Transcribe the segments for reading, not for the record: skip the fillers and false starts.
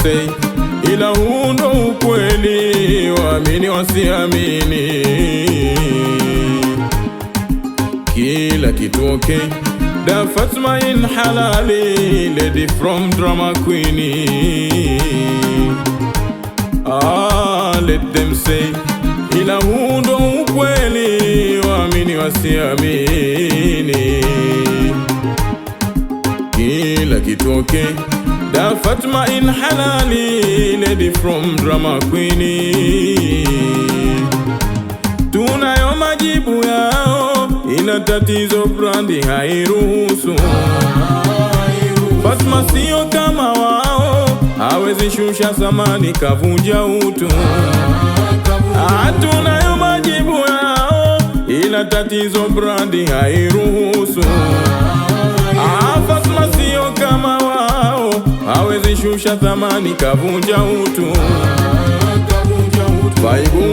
say, ila huu ndo ukweli, waamini wasiamini. Kila kitu okay, da Fatma in halali, lady from drama queenie. Let them say, ila huu ndo ukweli, waamini wasiamini. Kila kitu okay, da Fatma in halali, lady from drama queenie. Tunayo majibu yao, ila tatizo brandi hairuhusu. Fatma sio kama wao, hawezi shusha samani kavunja utu. Tunayo majibu yao, ila tatizo brandi hairuhusu. Fatma sio kama wao, hawezi shusha thamani kavunja utu. Vaibu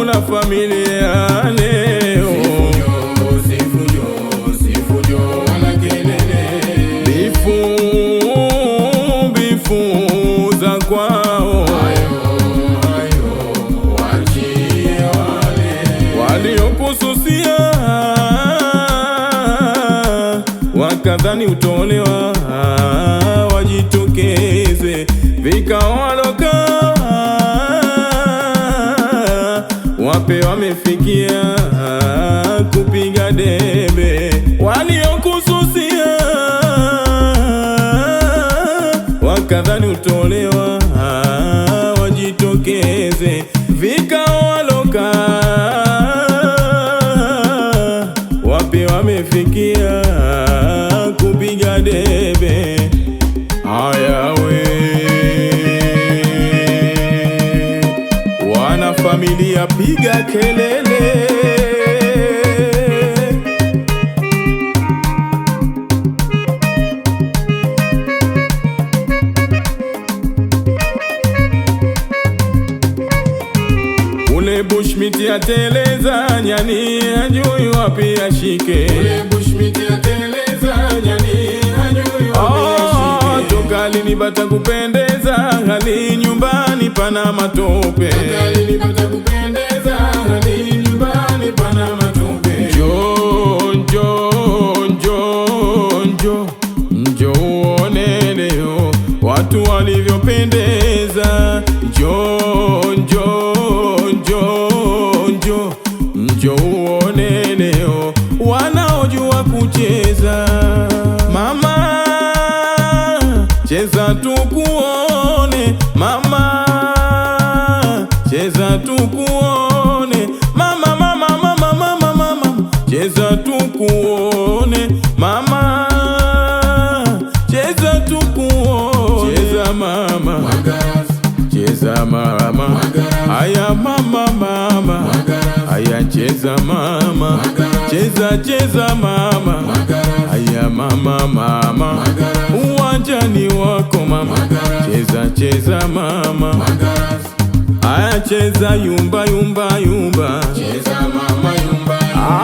na familia leo, sifujo wala kelele, bifu za kwao, wachie waliokususia, wakadhani utolewa, wajitokeze vikao waloka, wape wamefikia kupiga debe, waliokususia, wakadhani utolewa, wajitokeze vikao waloka, wape wamefikia kupiga debe. Ayawe wana familia, piga kelele. Ule bushmiti ateleza, nyani hajui wapi ashike. Ule bushmiti ateleza, nyani hajui wapi ashike. Toka lini bata kupendeza, hali nyumbani pana matope. Toka lini bata kupendeza, hali nyumbani pana matope. Njo uone leo watu walivyopendeza. Njo uone leo wanaojua kucheza. Mama cheza tukuone, mama cheza tukuone, mama cheza tukuone, mama cheza tukuone. Cheza mama, cheza mama, aya mama, aya cheza mama, cheza mama, aya mama, uwanjani wako mama, cheza mama, aya cheza yumba, cheza mama yumba,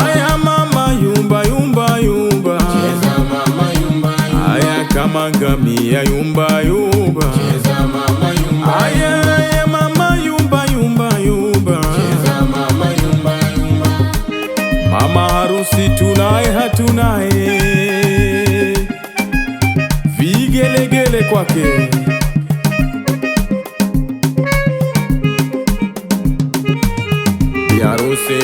aya mama yumba, cheza mama yumba, aya kama ngamia yumba, cheza mama yumba, aya mama yumba, cheza mama yumba. Mama harusi tunaye hatunaye, vigelegele kwake. Harusi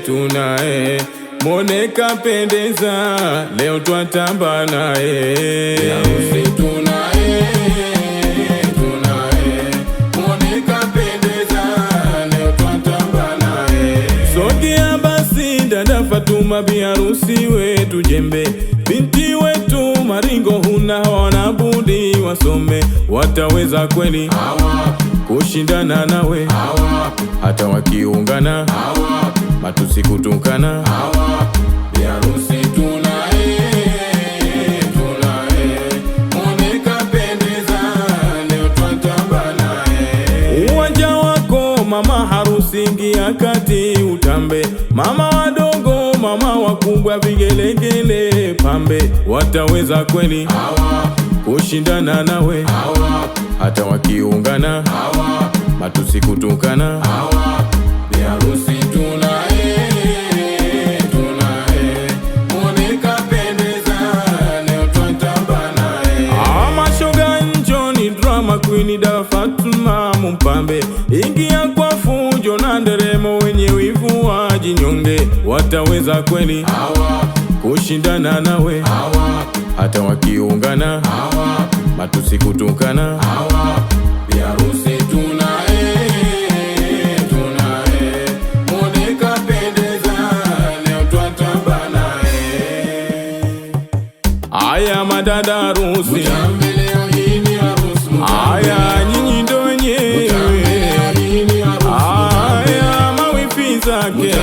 tunaye, moneka pendeza, leo twatamba naye. Harusi tunaye, moneka pendeza, leo twatamba naye. Sogea basi dada Fatuma, biharusi wetu jembe, binti wetu maringo, huna wanabudi wasome. Wataweza kweli kushindana nawe? Hata wakiungana matusi kutukana. Biharusi tunaye, moneka pendeza, leo twatamba naye. Uwanja wako mama harusi, ingia kati utambe, mama wadogo mama wakubwa, vigelegele pambe. Wataweza kweli kushindana nawe, hata wakiungana matusi kutukana. Bi harusi tunaye, muone kapendeza, leo twatamba naye. Mashoga njoni, drama queen da Fatuma Mpambe, ingia kwa fujo na nderemo, wenye wivu wajinyonge. Wataweza kweli kushindana nawe, hata wakiungana matusi kutukana. Bi harusi tunaye, muone kapendeza, leo twatamba naye. Aya madada harusi, aya nyinyi ndo wenyewe, aya mawifi zake,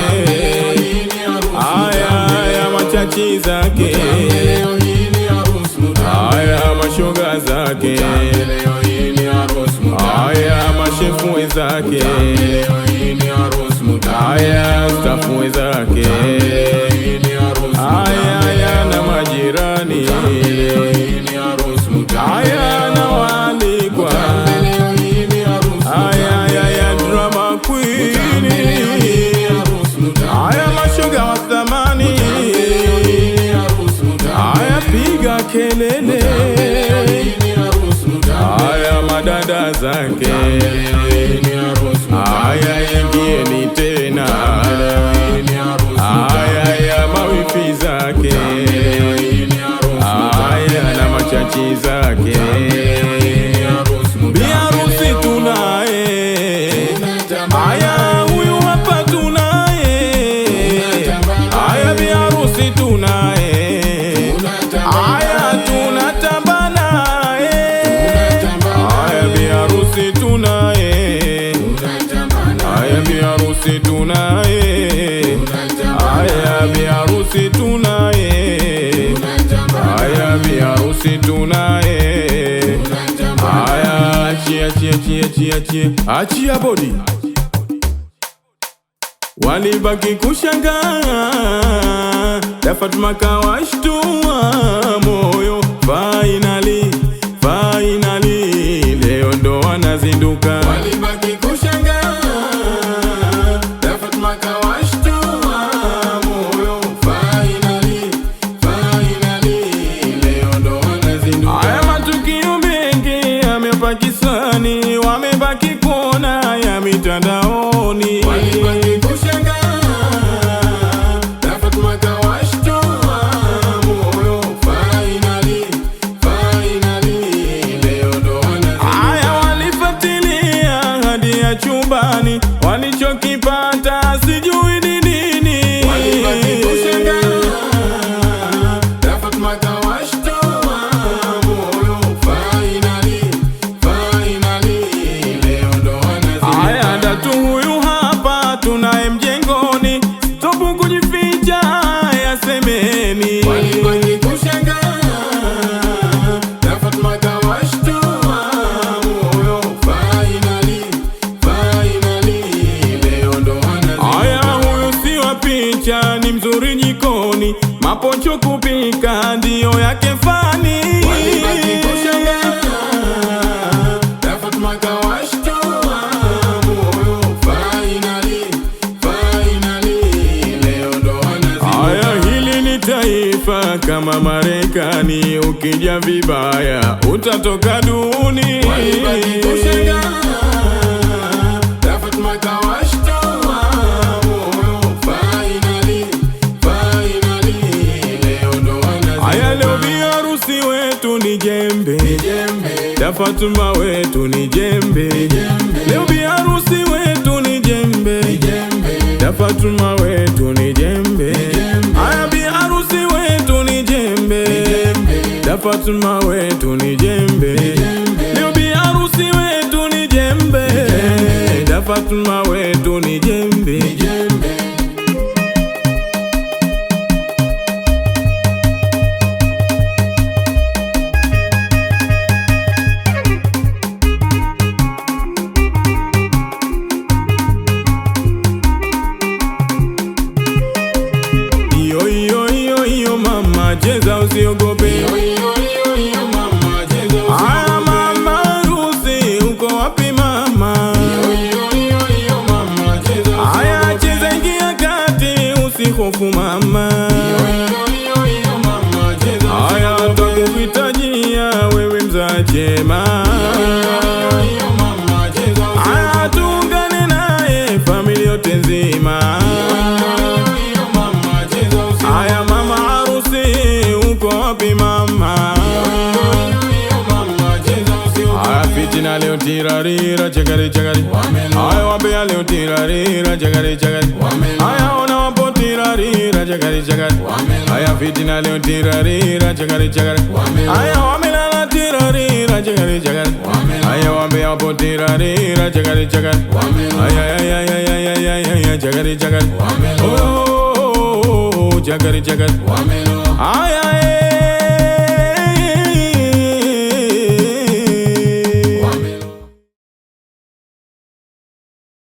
aya machachi zake, aya mashoga zake, aya mashefu zake, aya stafu zake, aya na majirani, aya na walikwa, aya drama queen, aya mashoga wa thamani, aya piga kelele, aya madada zake, aya ingieni tena, aya mawifi zake, aya na machachi zake. Bi harusi tunaye, aya huyu hapa tunaye, aya bi harusi tunaye, aya tunatamba naye, aya bi harusi tunaye, aya bi harusi tunaye, aya bi harusi tunaye, aya bi harusi tunaye. Aya achia body, walibaki kushangaa, da Fatuma kawashtua moyo. Finally leo ndo wanazinduka. Walibaki kushangaa, da Fatuma kawashtua moyo. Finally leo ndo wanazinduka. Aya matukio mengi yamepakisani, wamebaki kuona ya mitandaoni. Walibaki kushangaa, da Fatuma kawashtua moyo. Finally leo ndo wanazinduka. Aya walifuatilia hadi ya chumbani, walichokipata sijui ni nini. Walibaki kushangaa, da Fatuma kawashtua moyo. Finally leo ndo wanazinduka. Aya datu huyu hapa tunaye mjengoni, stopu kujificha yasemeni. Walibaki kushangaa, da Fatuma kawashtua moyo. Finally leo ndo wanazinduka. Aya huyu si wa picha, ni mzuri jikoni, mapocho kupika ndio yake fani. Walibaki kushangaa, da Fatuma kawashtua moyo. Finally leo ndo wanazinduka. Aya hili ni taifa kama Marekani, ukija vibaya utatoka duni. Walibaki kushangaa, da Fatuma kawashtua moyo. Finally leo ndo wanazinduka. Aya leo bi harusi wetu ni jembe, da Fatuma wetu ni jembe. Leo bi harusi wetu ni jembe, da Fatuma wetu ni jembe. Aya bi harusi wetu ni jembe, da Fatuma wetu ni jembe. Leo bi harusi wetu ni jembe, da Fatuma wetu ni jembe. Iyo mama cheza usiogope, iyo mama cheza hofu mama. Haya twakuhitajia wewe mzaa chema. Haya tuungane naye familia yote nzima. Haya mama harusi uko wapi mama? Haya fitina leo tirarira chakari chakari. Haya wambea leo tirarira chakari chakari. Haya ona wapo tirarira chakari chakari. Haya fitina leo tirarira chakari chakari. Haya wamelala tirarira chakari chakari. Haya wambea wapo tirarira chakari chakari. Haya chakari chakari. Oh chakari chakari. Haya